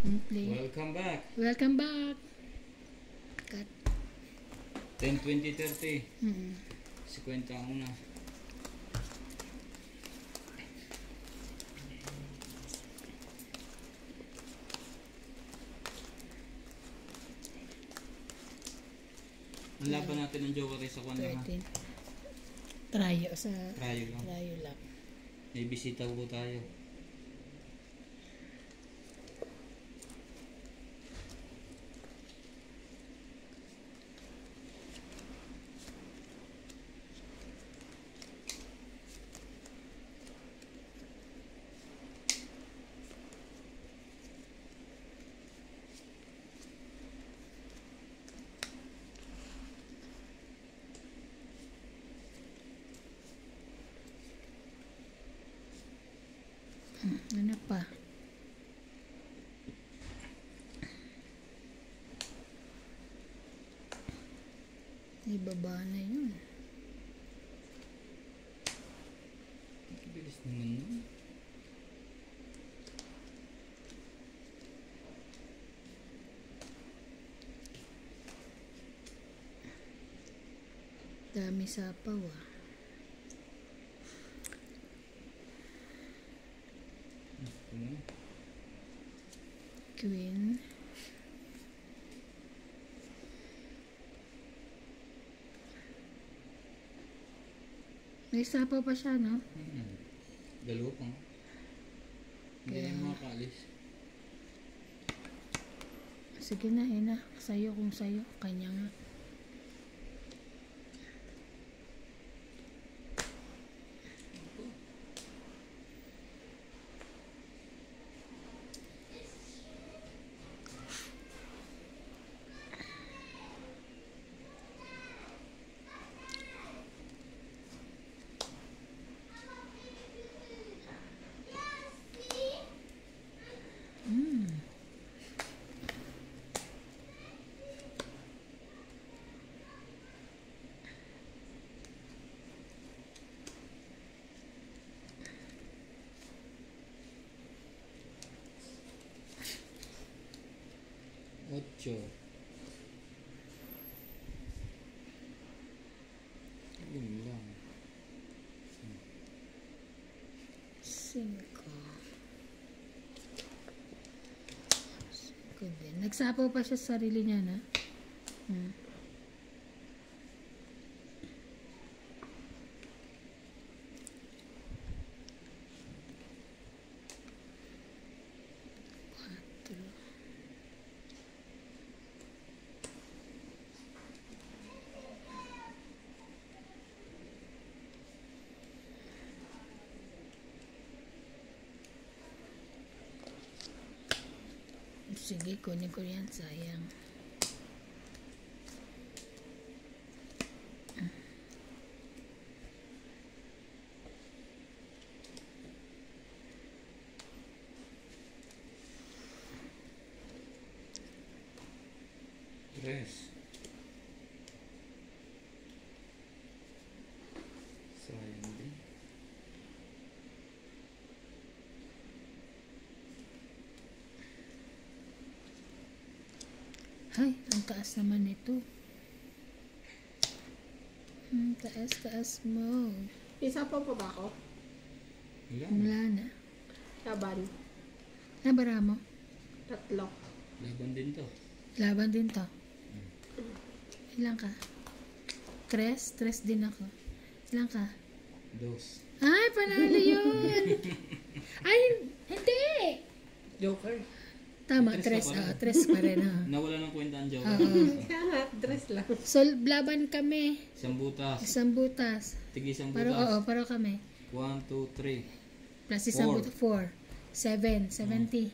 Play. Welcome back. Welcome back. Cut. 10, 20, 30. 50 ang una. Ang laban natin ng Joker sa kwan lang. 13. Trayo sa... Trayo lang. Trayo lang. May bisita po tayo. Ano pa? Ibaba na yun. Bilis naman nun. Dami sapaw ah. Queen. May sapaw pa siya, no? Dalawa pa. Hindi na makakalis. Sige na, ina. Sa'yo kung sa'yo. Kanya nga. Ocho. Yun lang. 5. 5 din. Nagsapaw pa siya sa sarili niya, na? Sige, kunin ko yan. Sayang. Tres. Sayang din. Ay, ang taas naman ito. Taas mo. Isa pa ba ako? Wala na. Laban. Nabara mo? 3. Laban din to. Laban din to. Ilan ka? 3? 3 din ako. Ilan ka? 2. Ay, panalo yun! Ay, hindi! Joker. Tama, 3. Tres ka pa rin. 3 pa rin. Nawala ng kwenta ang Joker. Kaya nga, dress lang. So, laban kami. Isang butas. Isang butas. Tigi isang Paro, butas. paro kami. 1, 2, 3. Plus isang butas. 4. 7. 70.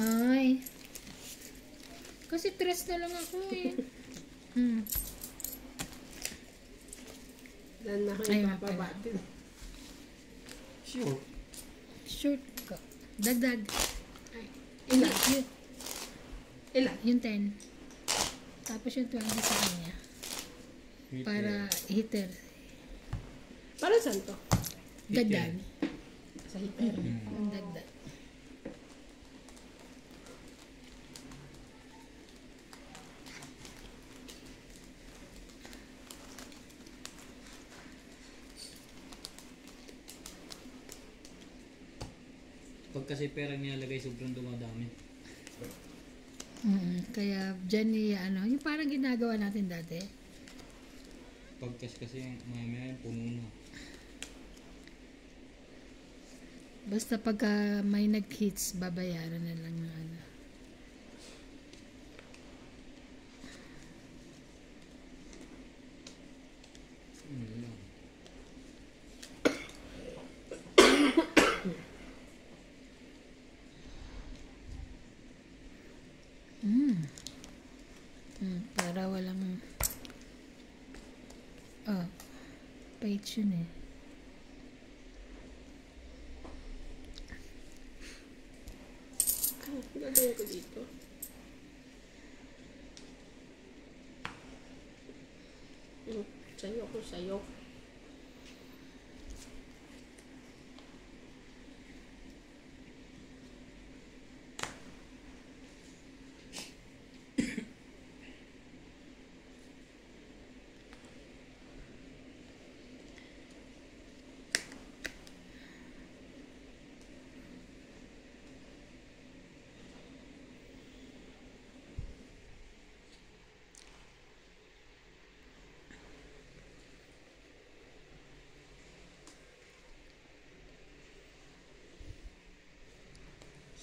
Ay. Kasi 3 na lang ako eh. Dan na Ay, kayo papaba din. Sure. Short ko. Dagdag. Ilan? Yun, Ilan? yung 10. Tapos yung 20 sa kanya. Para heater. Para saan to? Dagdag. Sa heater. Ang dagdag. Pag kasi perang nilalagay, sobrang dumadami. Kaya dyan ano, yung parang ginagawa natin dati. Pag kasi maya puno na. Basta pagka may nag-hits, babayaran na lang ng ano. Lang. Para walang page yun eh. Gagawin ko dito. Sayo ko, sayo.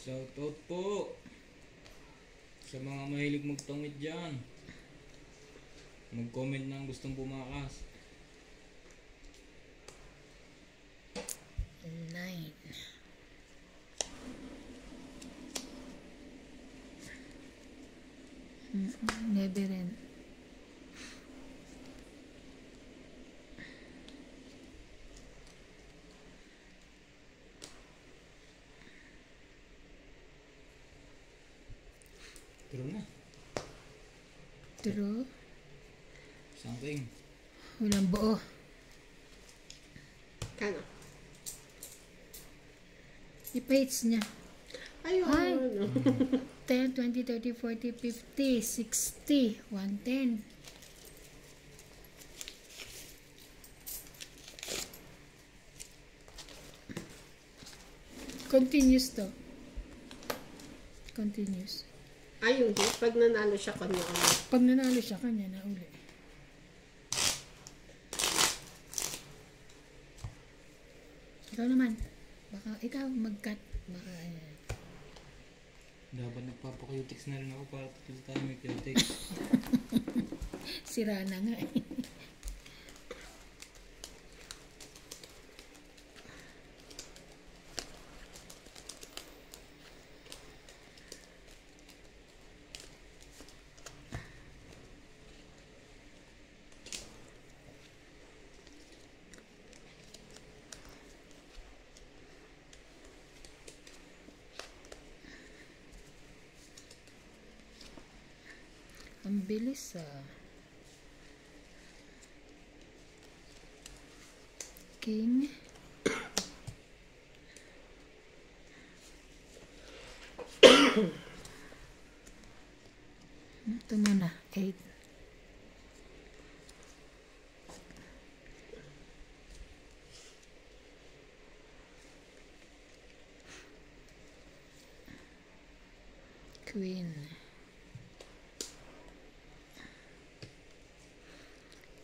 Shoutout po sa mga mahilig magtangit dyan. Mag-comment ng gustong bumakas. 9. Never end. Pero na. True. Something. Walang buo. Kano? I-page niya. Ayun, Ay. ano. 10, 20, 30, 40, 50, 60, 110. Continuous to. Continuous. Ayun, pag nanalo siya kanya-kanya. Pag nanalo siya, kanya na uli. Ikaw naman. Baka ikaw mag-cut. Baka ayan. Dapat nagpapakutics na rin ako para tutul tayo may cutics. Sira na nga eh. Ang bilis King. Ito muna. 8. Queen.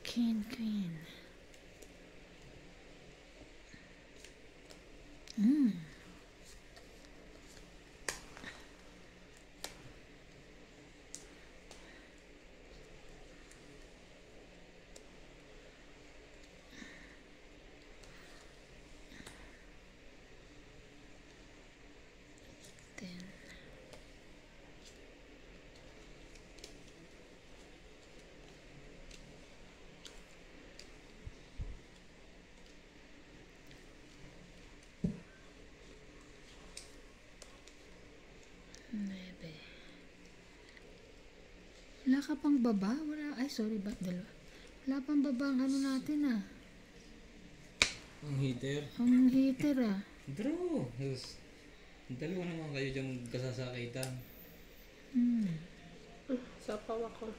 Queen. Ten. Nebe. Wala ka pang baba? Wala. Ay, sorry. Dalawa. Wala pang baba ang ano natin Ang heater. Ang heater Draw. Yes. Dalawa naman kayo dyan kasasakitan. Sapaw ako.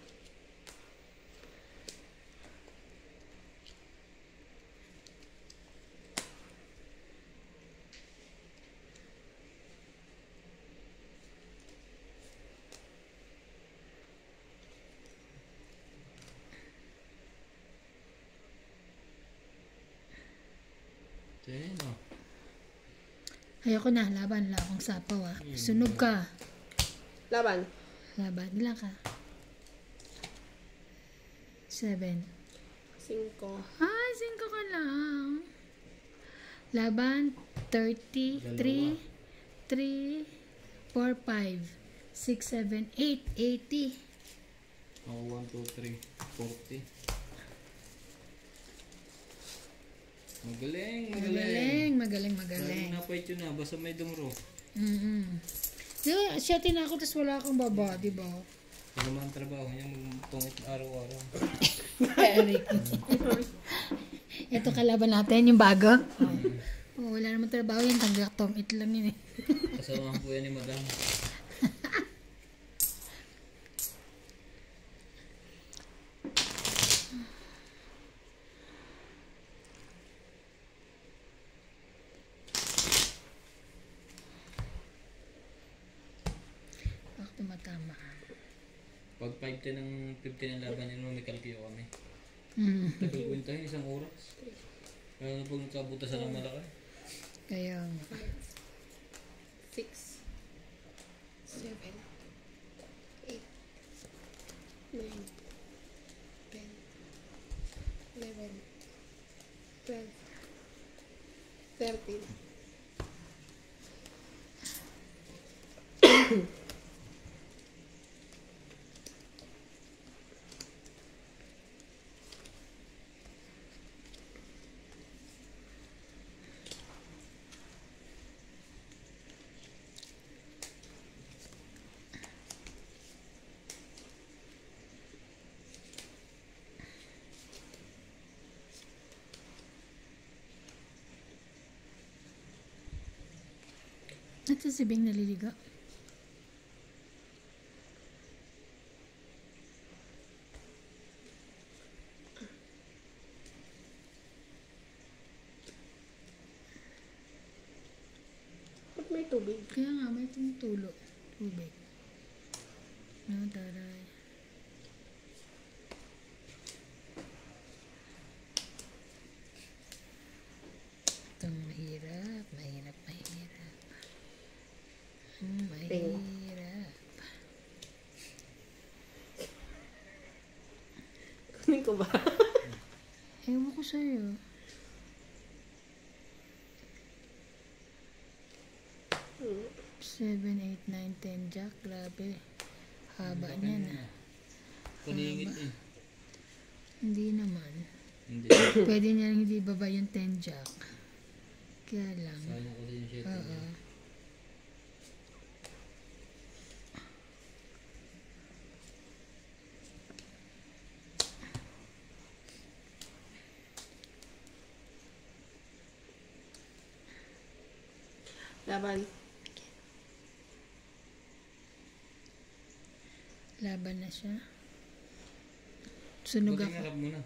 Ayoko na, laban. Wala akong sapaw ah. Sunog ka. Laban. Laban. Ilan ka? 7. 5. Ay, 5 ka lang. Laban, 33, 3, 4, 5, 6, 7, 8, 80. Ako 1, 2, 3, 40. Magaling, magaling. Magaling. Laging napait yun na, basta may dumuro. Siya tinako, tapos wala akong baba, di ba? Ano naman ang trabaho niya, magpungit araw-araw. Eric. Ito kalaban natin, yung bago. Oh, wala naman trabaho yan, tanggak it lang yun eh. Kasama po yan ni Madam. Ako tumatama. Pag 5-10 ng 15 ang laban yun, may kalkiyo kami. Mm. Tagal kwentahin, isang oras. Kaya na pag nagkabutasan ng malaki. Kaya, 6. 7. 8. 9. 10. 11. 12. 13. nagsasibing naliliga. Ba't may tubig? Kaya nga, may tumutulo. Tubig. No, taray. Itong mahirap. Mahirap. Kunin ko ba? Ewan ko sa'yo. Hmm. 7, 8, 9, 10 jack. Grabe. Haba niya na. Paningit eh. Hindi naman. Hindi. Pwede niya hindi baba yung 10 jack. Kaya lang. Sayang ko din siya. Oo. Laban. Laban na siya. Sunog Buti ako. nga rap mo na.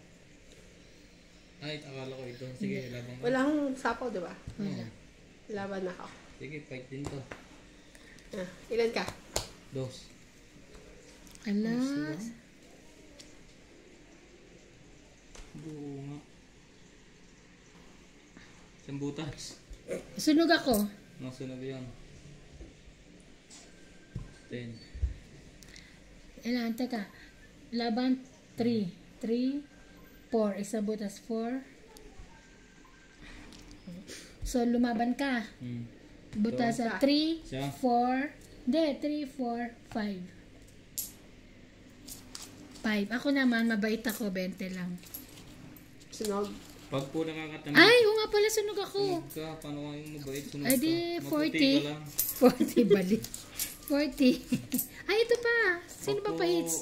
Ay, akala ko ito. Sige, laban ka. Walang sapaw, di ba? Wala. Laban ako. Sige, fight din to. Ah, ilan ka? 2. Alas. Buo nga. Isang butas. Sunog ako. Nasunod yan. 10. Ilan? Teka. Laban 3. 3, 4. Isa butas 4. So, lumaban ka. Butas sa 3, Siya. 4. Hindi, 3, 4, 5. 5. Ako naman, mabait ako. 20 lang. Sunog. Pag po nakakatamid. Ay, oo nga pala, sunog ako. Sunog ka. Paano ka yung mabait? Sunog Ay, di, ka. Maputi 40. ka lang. 40, bali. 40. Ay, ito pa. Sino ba Opo. pa hits?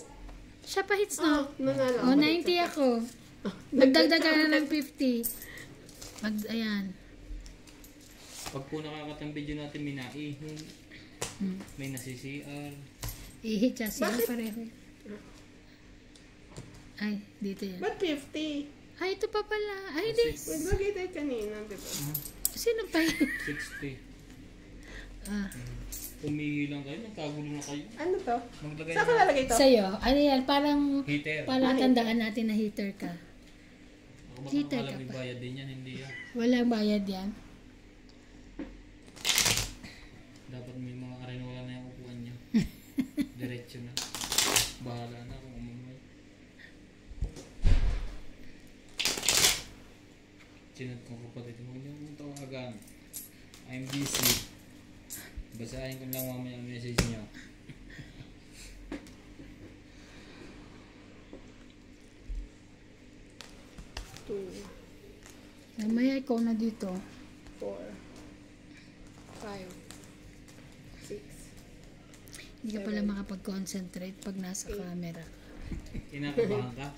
Siya pa hits, Oh, no? nanalo. Oh, 90 ako. Magdagdag ka na ng 50. Ayan. Pag po nakakatambid yun natin, minai. May nasi-CR. I-hit siya sila Bakit? pareho. Ay, dito yan. Ba't 50? Ay, ito pa pala. Ay, di. Wait, bagay tayo kanina, di ba? Sino pa yun? 60. Ah, Umihi lang kayo, nagkagulo na kayo. Ano to? Maglagay Saan ko na lalagay to? sa'yo. Ano yan? Parang, heater. para tandaan natin na heater ka. Ako baka heater akala ka may pa. bayad din yan, hindi yan. Walang bayad yan. Diretso na. Bahala na kung umamay. Sinad kong kapatid mo yung tawagan. I'm busy. Basahin ko lang mamaya ang message niyo. Two, Mamaya ikaw na dito. 4, 5, 6. Hindi ka pala makapag-concentrate pag nasa camera. Kinakabahan ka?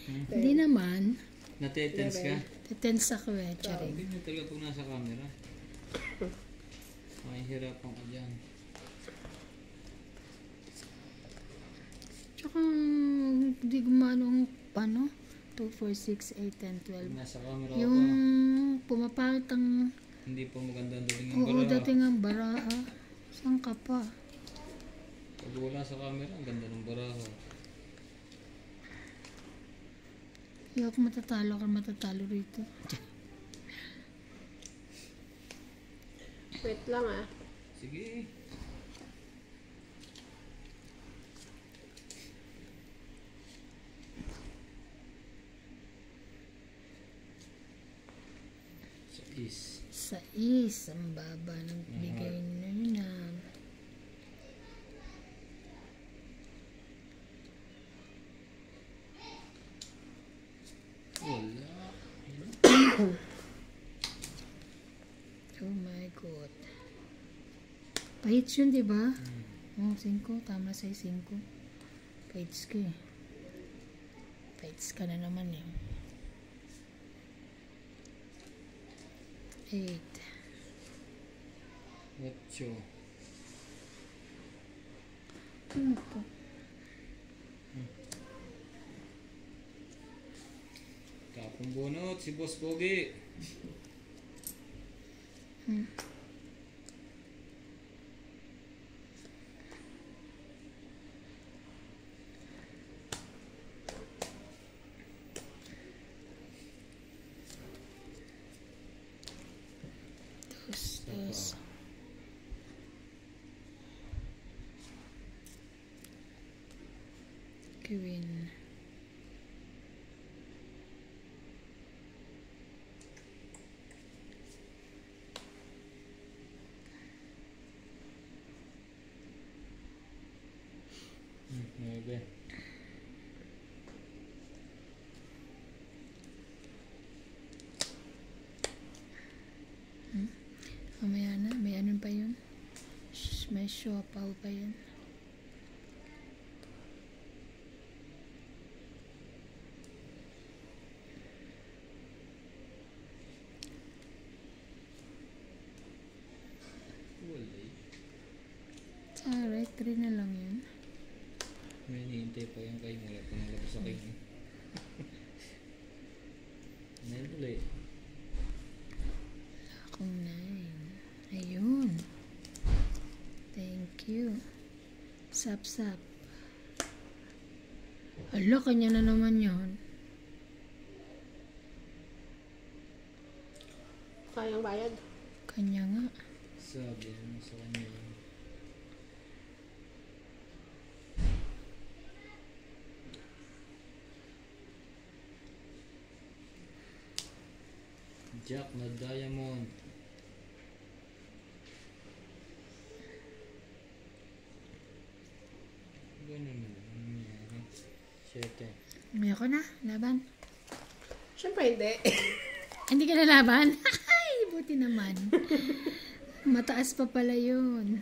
Hindi naman. Natetens ka? Tense ako eh. Charing. Hindi mo talaga pag nasa camera. Mahihirapan ka dyan. Tsaka, hindi gumano ang paano? 2, 4, 6, 8, 10, Pag 12. nasa camera Yung ka, pumapangit ang... hindi pa maganda ang dating yung Oo, bara. dating ang bara. Saan ka pa? Pag wala sa camera, ang ganda ng baraha. Hindi ako matatalo rito. Wait lang ah. Sige. Sa is. Ang baba ng bigay nyo na. Wala. Oh my God. Pahits yun, di ba? Oh, 5. Tama sa'yo, 5. Pahits ka eh. Pahits ka na naman eh. 8. 8. Ano po? Kapong bunot, si Boss Pogi. Dos. Queen. Nueve. Mamaya na, may ano pa yun? May siopaw pa yun. Wala. Alright, 3 na lang yun. May hinihintay pa yung kayo. Wala pa nalabas sa kayo. Nalulay. Akong 9. Ayun. Thank you. Sap-sap. Ala, kanya na naman yun. Kayang bayad. Kanya nga. Sabi mo sa kanya yun. Jack na diamond. Ganun na lang. 7. May ako na. Laban. Siyempre hindi. Hindi ka nalaban? Ay, buti naman. Mataas pa pala yun.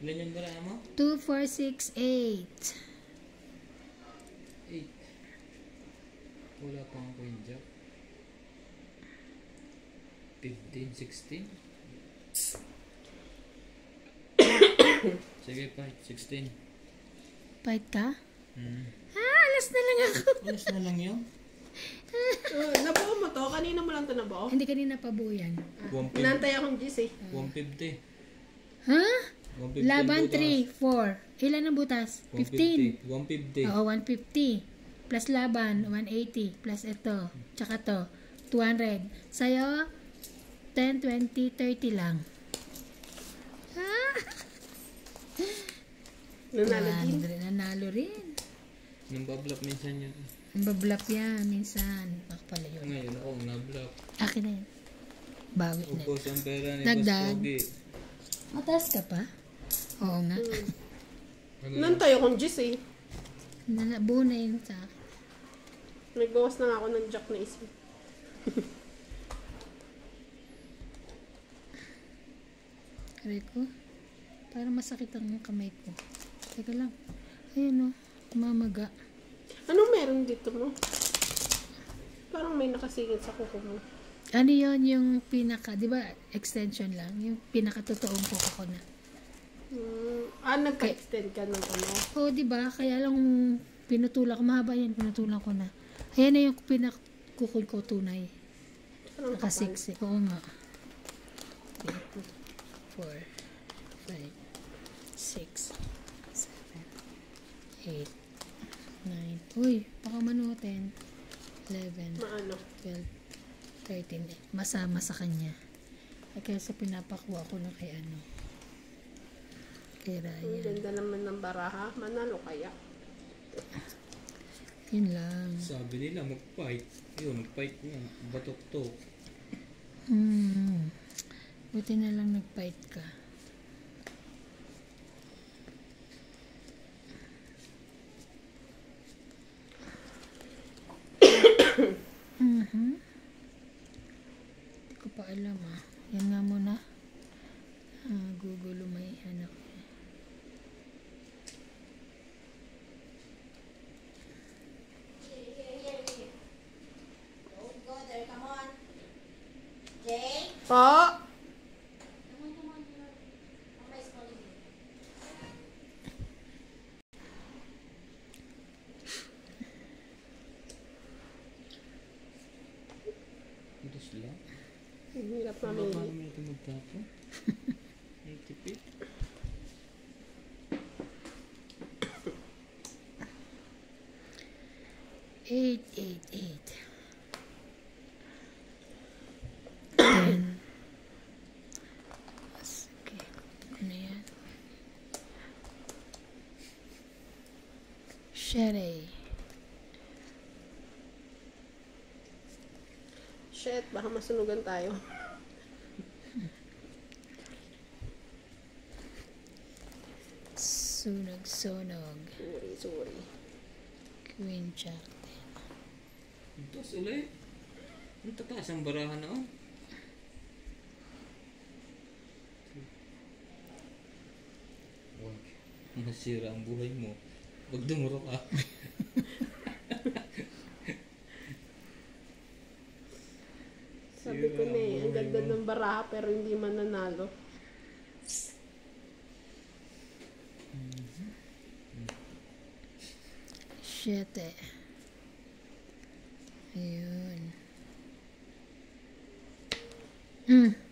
Ilan yung bara mo? 2, 4, 6, 8. 8. Wala pa ako yung Jack. 15, 16. Sige pa, 16. Fight ka? Hmm. Alas na lang ako. Alas na lang yun. Nabuo mo to? Kanina mo lang to nabuo? Hindi kanina pa buo yan. 150. Inantay akong G's eh. 150. Ha? 150 Laban butas. 3, 4. Ilan ang butas? 15. 150. Oo, 150. Plus laban, 180. Plus ito. Tsaka to, 200. Sa'yo, 10, 20, 30 lang. Ah! Nanalo din. 200. Nanalo rin. Nang bablap minsan yun. Ang bablap yan, minsan. Ako pala yun. Ngayon ako nablap. Akin na yun. Bawi na. Ubos ang pera ni Dagdag. Boss Pogi. Mataas ka pa? Oo nga. Ano Nantay akong Gis eh. Buo na yun sa akin. Nagbawas na nga ako ng jack na isa. Aray ko. Parang masakit ang kamay ko. Teka lang. Ayun o. Mamaga. Anong meron dito mo? Parang may nakasingit sa kuko mo. Ano yun yung pinaka, di ba extension lang? Yung pinaka totoong kuko ko na. Nagka-extend ka ng ano. Oo, di ba? Kaya lang pinutulan ko. Mahaba yan, pinutulan ko na. Ayan na yung pinakukul ko tunay. Parang kapal. Nakasiksik. Oo nga. 3, 4, 5, 6, 7, 8, 9. Uy, baka mano 10, 11, Maano. 12, 13. Masama sa kanya. Ay, kaya sa pinapakuha ko na kay ano. Kay Ang Ryan. ganda naman ng baraha. Manalo kaya. Yun lang. Sabi nila mag-fight. Yun, nag-fight nga. Batok-tok. Buti na lang nag-fight ka. Hindi ko pa alam ah. Yan nga muna. Google may anak. Po! Ito sila. Ang hirap Paano mamili. natin magtapo? Ang tipid. Eight. 10. Okay. Ano yan? Sherry. Shit, baka masunugan tayo. Sunog. Sorry. Queen Jack. Ito ulit. Ang tataas ang barahan na oh. Wag. Masira ang buhay mo. Wag dumuro ka. Sabi ko na eh, ang ganda ng baraha pero hindi man nanalo. Shit eh. Ayun.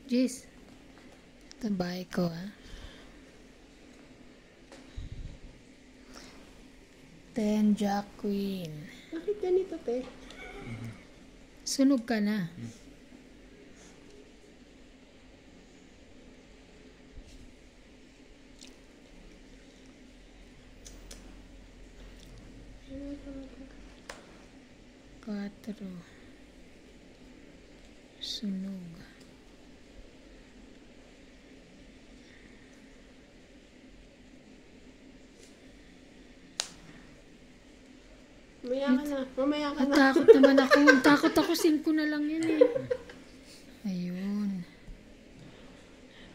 Jeez. Tabay ko ah. 10 Jack Queen. Bakit ganito, te? Sunog ka na. Quatro. Sunog. Mamaya ka na. Natakot naman ako. Takot ako 5 na lang yun eh. Ayun.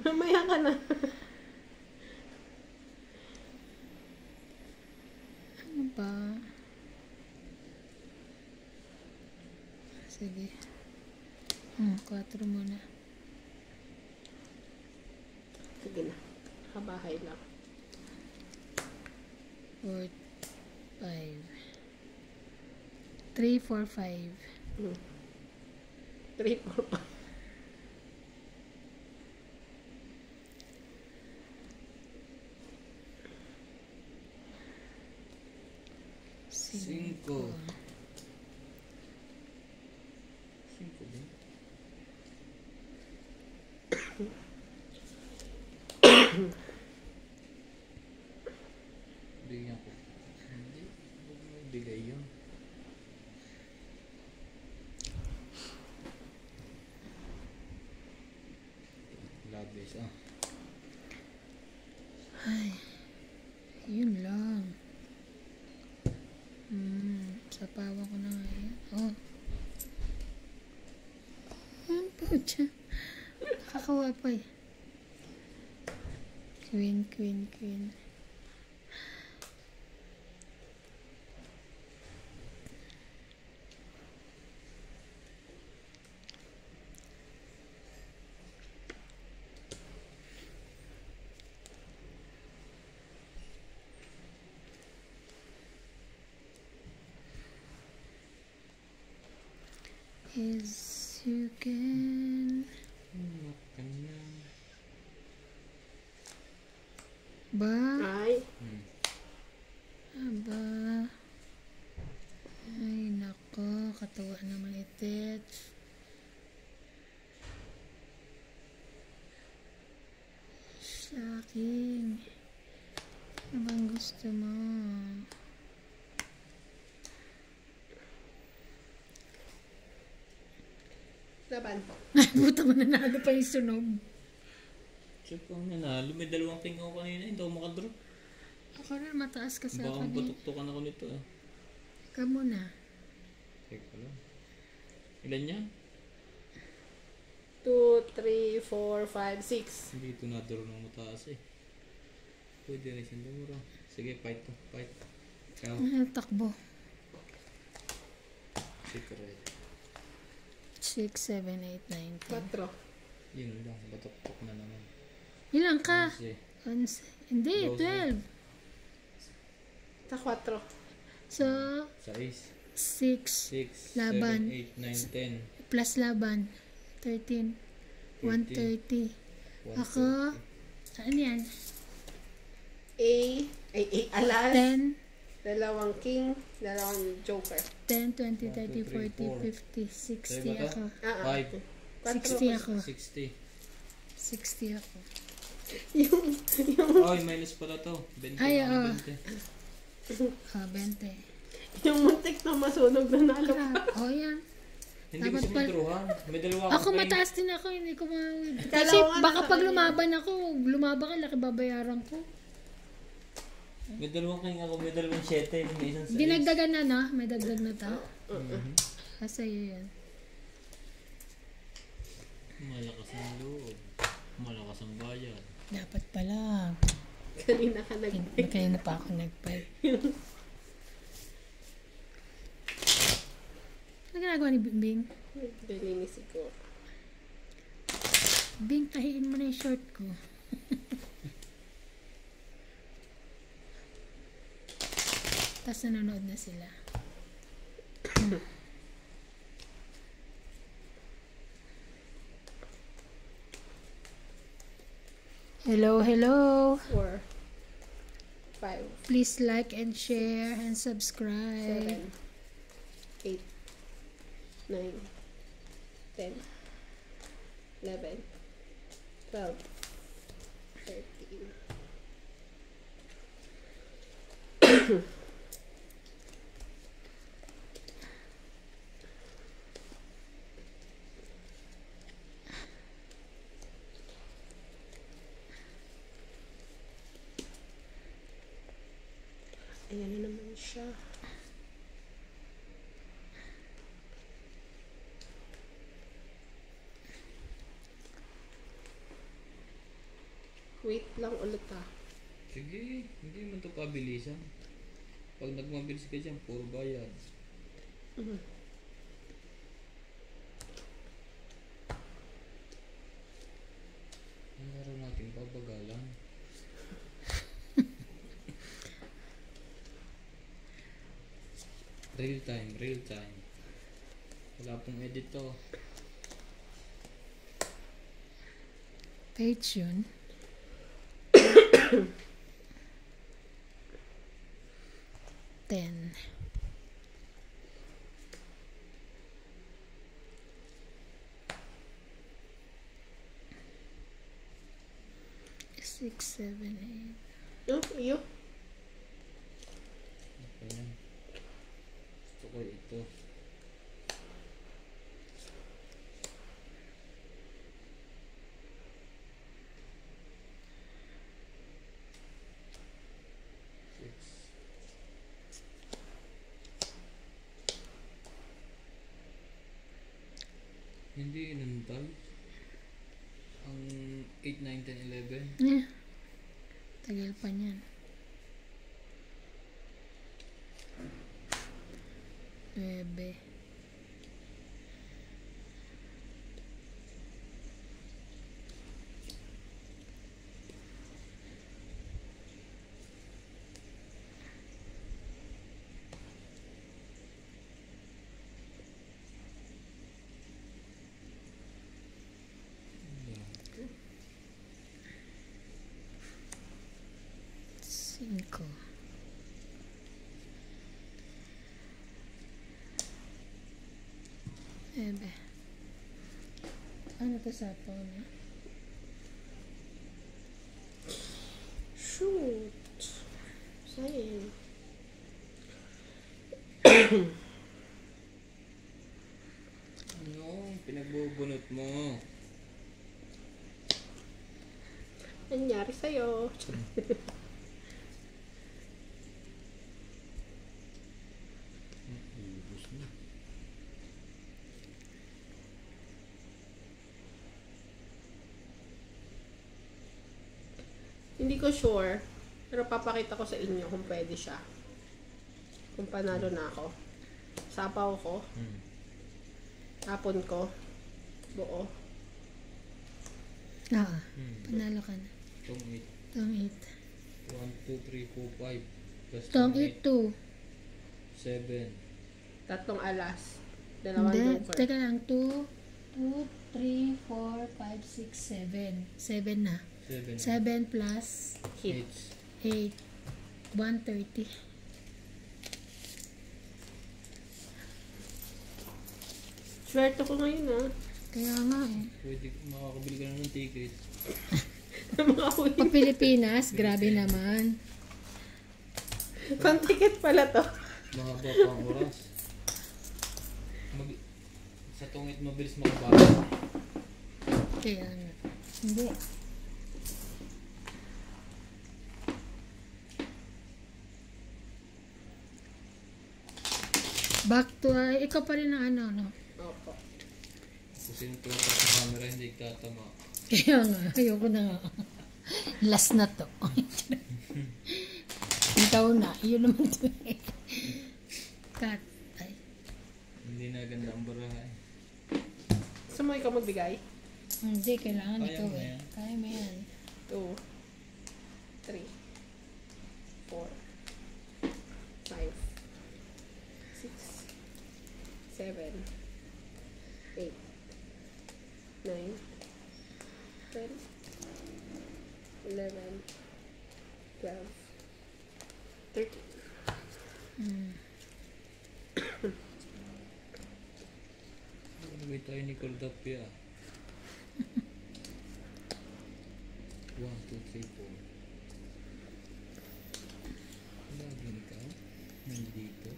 Mamaya ka na. Ano ba? Sige. 4 muna. Sige na. Kabahay lang. 4, 5. 3, 4, 5. 3, 4, 5. Cinco. 5 din. bigyan ko. Hindi. Huwag mo ibigay yun. Labis ah. Ay, yun lang. Sapawa ko na nga yan. Oh. Ano po dyan? Nakakawa pa eh. Queen, queen, queen. As you can. Ba? Ay. Aba. Ay, nako. Katawa naman itit. Shocking. Ano bang gusto mo? Laban. Buta mo, nanalo pa yung sunog. Siyempre ang nanalo. May 2 king ako kanina. Hindi ako makadraw. Ako rin, mataas ka sa Baka akin eh. batuktukan ako nito ah. Ikaw muna. Teka lang. Ilan niya? 2, 3, 4, 5, 6. Hindi ito nadraw ng mataas eh. Pwede rin siyang dumuro. Sige, fight to. Fight. Ikaw. Takbo. Secret. 6, 7, 8, 9, 10. 4. Yun lang. Batuktok na naman. Ilang ka? 11. Hindi, 12. 12. Sa 4. So, 6. 6 6, Laban. 7, 8, 9, 10. plus laban. 13. 130. Ako, ano yan? Alas. 10, 2 king, 2 joker. 10, 20, 30, 1, 2, 40, 50, 3, 60 ako. 5. 60 ako. 60. 60 ako. Ay, minus pala to. 20 Ay, lang, oo. 20. 20. Yung muntik na masunog na nalo. Yan. Hindi ko Dapat siya magturuhan. May 2 Ako king. mataas din ako, hindi ko Kasi Kala ko nga baka nasa pag kanya. lumaban ako, lumaban ka, laki babayaran ko. May 2 king ako. May 2 7. May isang 6. Dinagdagan na na, may dagdag na ta. Sa'yo yan. Malakas ang loob. Malakas ang bayan. Dapat pala. Kanina ka Kaya na pa ako nagpay. Ano ginagawa ni Bing? Bili ni siguro. Bing, tahiin mo na yung short ko. Tapos nanonood na sila. Hello, hello. 4, 5, Please like and share and subscribe. 7, 8, 9, 10, 11, 12, 13. Ayan na naman siya. Wait lang ulit ah. Sige, hindi man ito kabilisan. Pag nagmabilis ka dyan, puro bayad. Ang laro natin, babagalan. Real time, real time. Wala pong edit to. Page yun. Ten. 6, 7, 8. Oh, iyo. Hindi inuntal. Ang 8, 9, 10, 11. Eh, tagal pa niyan. 9. Cinco. Ebe. Ano to sa phone? Shoot. Sayang. Ano? Pinagbubunot mo. Nangyari sa'yo. Ubus na. Hindi ko sure. Pero papakita ko sa inyo kung pwede siya. Kung panalo na ako. Sapaw ko. Tapon ko. Buo. Oo. Panalo ka na. Tong 8. Tong 8. 1, 2, 3, 4, 5. Plus Tong 8 2. 7. Tatlong alas. Dalawang Hindi. joker. Teka lang. 2, 3, 4, 5, 6, 7. 7 na. 7. 7 plus Hit. 8. 130. Swerte ko ngayon ah. Kaya nga eh. Pwede makakabili ka na ng ticket. Mga win. Pag Pilipinas, grabe naman. Pang-ticket pala to. Mahaba pa ang oras. Sa tungit mabilis makabago. Kaya nga. Hindi. Back to, ikaw pa rin ang ano, no? Opo. Kung sino tumatak sa camera, hindi tatama. Kaya nga, ayoko na nga. Last na to. Ikaw na, yun naman to eh. Cut. Ay. Hindi na ganda ang baraha eh. Gusto mo ikaw magbigay? Hindi, kailangan Kaya ikaw mo eh. yan. Kaya mo yan. 2, 3, 4, 5, 6, 7, 8, 9, 10, 11, 12, 13. Nagawin tayo ni Cordapia. 1, 2, 3, 4. Laging ka? Nandito?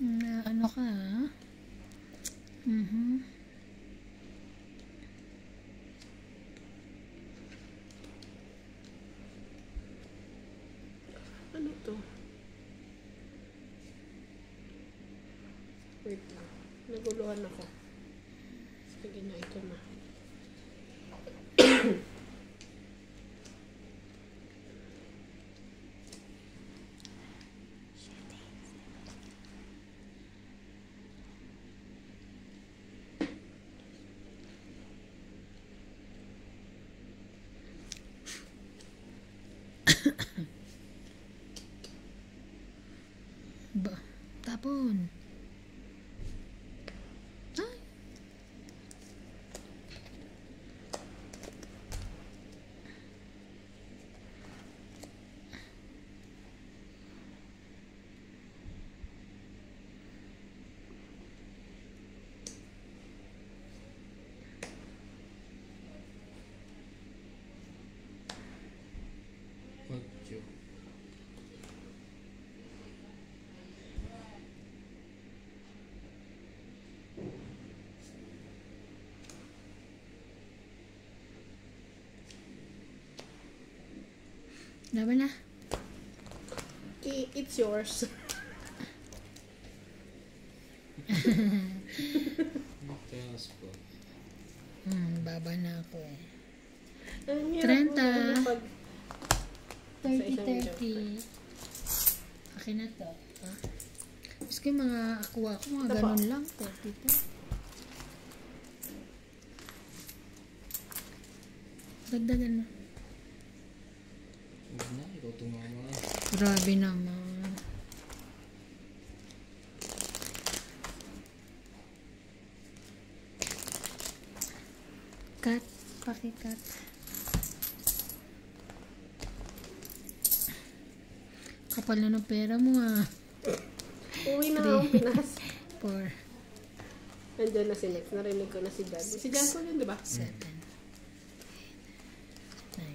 Na ano ka ah? Ano to? Wait lang. Naguluhan ako. Sige na, ito na. Ba, tapon. Ay. Ocho. Laban na. It's yours. Taas pa. Baba na ako eh. Ang hirap 30. mo na pag... 30. Akin na to. Ha? Maski mga aqua ko, mga Ito po. ganun lang. 32. Dagdagan mo. Huwag na, ikaw tumama. Grabe naman. Cut. Pakikat. Kapal na ng pera mo ah. Uwi na nga akong Pinas. 4, Nandiyan na si Lex. Narinig ko na si Jan. Si Jan po yun, di ba? 7, 8, 9.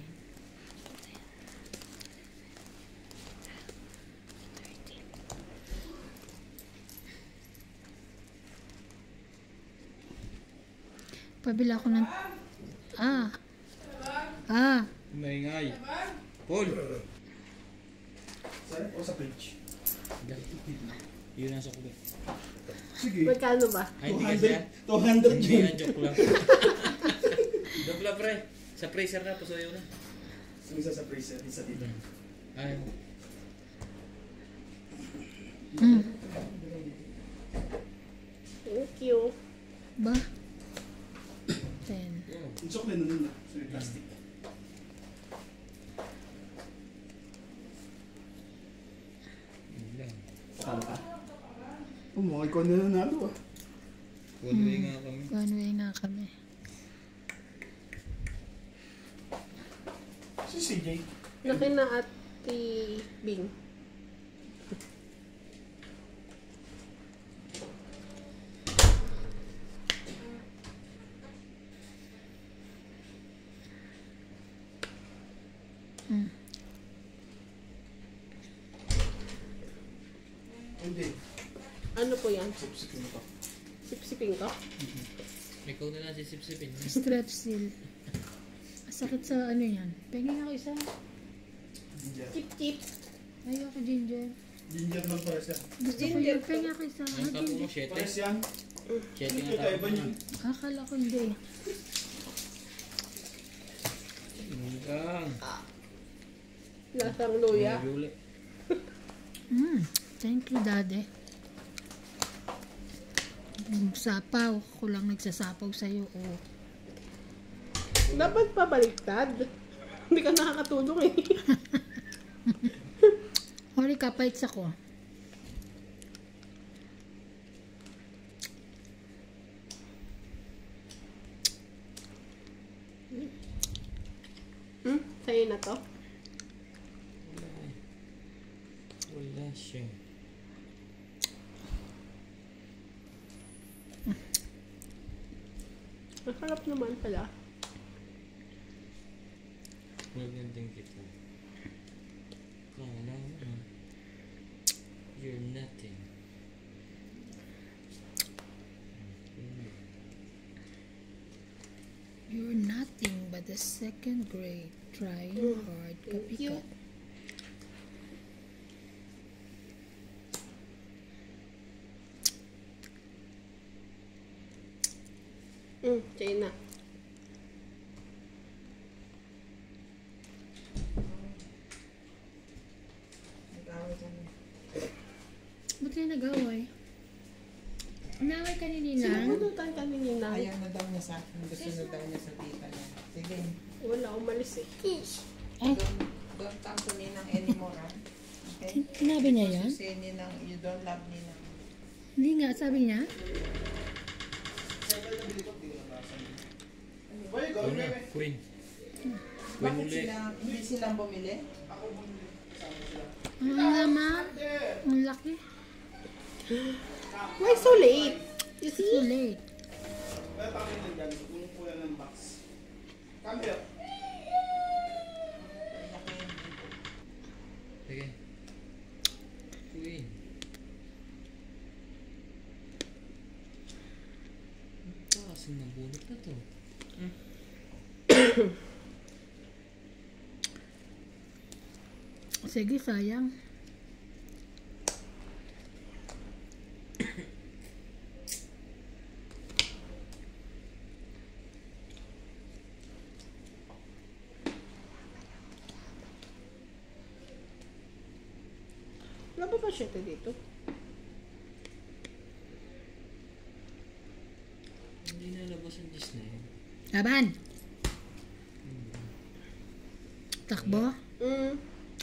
Pabila ko ng... Maingay. Paul! Saan? O sa page? Yun ang sukli. Sige. Magkano ba? Ay, hindi kasi yan. 200 Hindi yun. yan, joke lang. Joke lang, pre. Sa freezer na, pasuyo na. Isa sa freezer, isa dito. Ay, Thank you. Ba? 10. Yung sukli na nun na. So yung plastic. yun lang. Pakala ka? Oh, mga ikaw na nanalo ah. One way nga kami. One way nga kami. Si CJ. Nakina Ate Bing. Hindi. Ano po yan? Sip-sip mo to. Sipsipin ko? Ikaw na lang sisip-sipin. Strepsil. Sakit sa ano yan. Pengen ako isa. Ginger. Chip-chip. Ayoko ginger. Ginger lang pares yan. Gusto ko Ginger yung pengen ako isa. Ang kapo mo, Ginger. 7. Pares yan. 7 nga Ito tapo iba mo. niyan. Akala ko hindi. Hanggang. Lasang luya. Uli. Thank you, Daddy. Sapaw. Ako lang nagsasapaw sa'yo. Oh. Dapat pa baliktad. Hindi ka nakakatulong eh. Hori ka, paits ako. Sa'yo na to. Wala siya. Ang sarap naman pala. Huwag din kita. Kala mo. You're nothing. You're nothing but a second grade trying hard Thank you. kapikat. Sa'yo na. Ba't kayo nag-away? Inaway ka ni Ninang? Sinubunutan ka ni Ninang. Ayaw na daw niya sa akin. Gusto na daw niya sa tita niya. Sige. Wala, umalis eh. Ay, Don't come to Ninang anymore, ha? Okay? sinabi niya yan? Say Ninang, you don't love Ninang. Hindi nga, sabi niya. Boy, ikaw Ito na, na. Queen. Queen Bakit uli. hindi silang bumili? Ang laman. Ang laki. Why so late? You see? Too late. Kaya tayo na dyan. Kung kuya ng box. Come here. Sige. Queen. Kasing nabunot na to. Sige, sayang. Wala ba ba 7 dito? Hindi nalabas ang Disney. Laban. Takbo.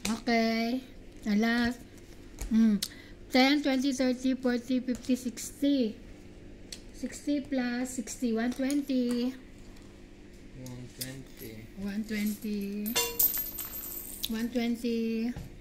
Okay. Alas. 10, 20, 30, 40, 50, 60. 60 plus 60, 120. 120. 120. 120.